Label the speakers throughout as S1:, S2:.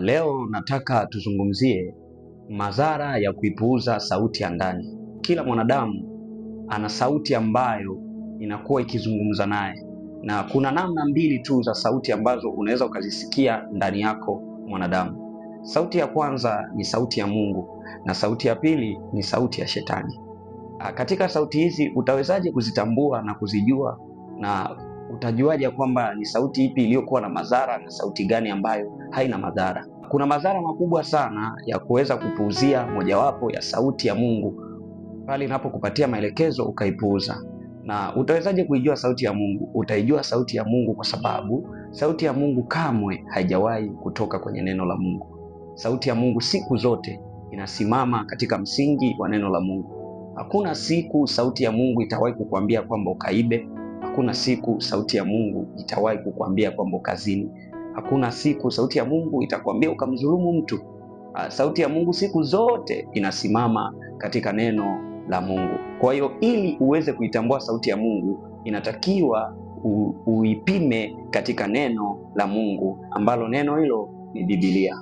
S1: Leo nataka tuzungumzie madhara ya kuipuuza sauti ya ndani. Kila mwanadamu ana sauti ambayo inakuwa ikizungumza naye, na kuna namna mbili tu za sauti ambazo unaweza ukazisikia ndani yako mwanadamu. Sauti ya kwanza ni sauti ya Mungu na sauti ya pili ni sauti ya Shetani. Katika sauti hizi utawezaje kuzitambua na kuzijua, na utajuaje kwamba ni sauti ipi iliyokuwa na madhara na sauti gani ambayo haina madhara? Kuna madhara makubwa sana ya kuweza kupuuzia mojawapo ya sauti ya Mungu pale inapokupatia maelekezo ukaipuuza. Na utawezaje kuijua sauti ya Mungu? Utaijua sauti ya Mungu kwa sababu sauti ya Mungu kamwe haijawahi kutoka kwenye neno la Mungu. Sauti ya Mungu siku zote inasimama katika msingi wa neno la Mungu. Hakuna siku sauti ya Mungu itawahi kukuambia kwamba ukaibe. Hakuna siku sauti ya Mungu itawahi kukuambia kwamba ukazini. Hakuna siku sauti ya Mungu itakwambia ukamdhulumu mtu. Sauti ya Mungu siku zote inasimama katika neno la Mungu. Kwa hiyo ili uweze kuitambua sauti ya Mungu, inatakiwa uipime katika neno la Mungu, ambalo neno hilo ni Biblia.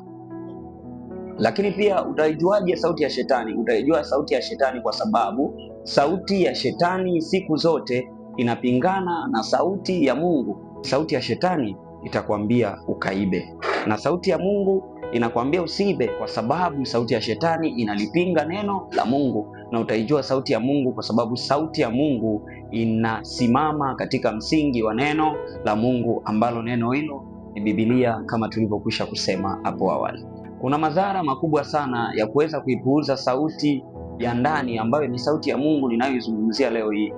S1: Lakini pia utaijuaje sauti ya Shetani? Utaijua sauti ya Shetani kwa sababu sauti ya Shetani siku zote inapingana na sauti ya Mungu. Sauti ya Shetani itakwambia ukaibe, na sauti ya Mungu inakwambia usiibe, kwa sababu sauti ya Shetani inalipinga neno la Mungu. Na utaijua sauti ya Mungu kwa sababu sauti ya Mungu inasimama katika msingi wa neno la Mungu, ambalo neno hilo ni Biblia, kama tulivyokwisha kusema hapo awali. Kuna madhara makubwa sana ya kuweza kuipuuza sauti ya ndani ambayo ni sauti ya Mungu ninayoizungumzia leo hii.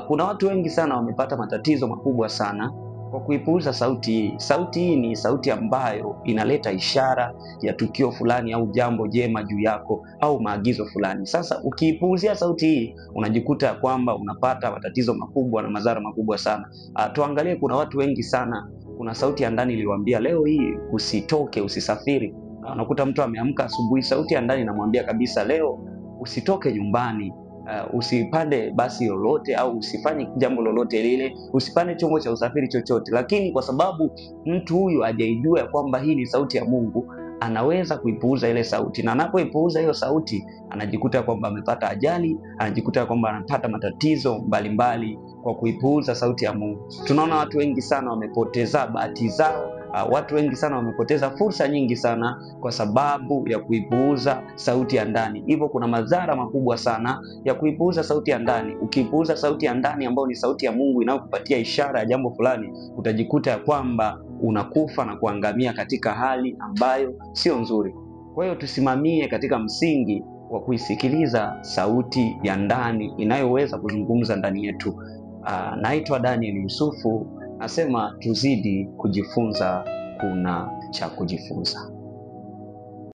S1: Kuna watu wengi sana wamepata matatizo makubwa sana kwa kuipuuza sauti hii. Sauti hii ni sauti ambayo inaleta ishara ya tukio fulani au jambo jema juu yako au maagizo fulani. Sasa ukiipuuzia sauti hii, unajikuta kwamba unapata matatizo makubwa na madhara makubwa sana. Tuangalie, kuna watu wengi sana, kuna sauti ya ndani iliwaambia leo hii usitoke, usisafiri. Unakuta mtu ameamka asubuhi, sauti ya ndani inamwambia kabisa leo usitoke nyumbani, usipande basi lolote au usifanye jambo lolote lile, usipande chombo cha usafiri chochote. Lakini kwa sababu mtu huyu hajaijua ya kwamba hii ni sauti ya Mungu, anaweza kuipuuza ile sauti, na anapoipuuza hiyo sauti anajikuta kwamba amepata ajali, anajikuta kwamba anapata matatizo mbalimbali kwa kuipuuza sauti ya Mungu. Tunaona watu wengi sana wamepoteza bahati zao. Watu wengi sana wamepoteza fursa nyingi sana kwa sababu ya kuipuuza sauti ya ndani. Hivyo kuna madhara makubwa sana ya kuipuuza sauti ya ndani. Ukiipuuza sauti ya ndani ambayo ni sauti ya Mungu inayokupatia ishara ya jambo fulani, utajikuta ya kwamba unakufa na kuangamia katika hali ambayo sio nzuri. Kwa hiyo tusimamie katika msingi wa kuisikiliza sauti ya ndani inayoweza kuzungumza ndani yetu. Naitwa Daniel Yusufu. Nasema tuzidi kujifunza, kuna cha kujifunza.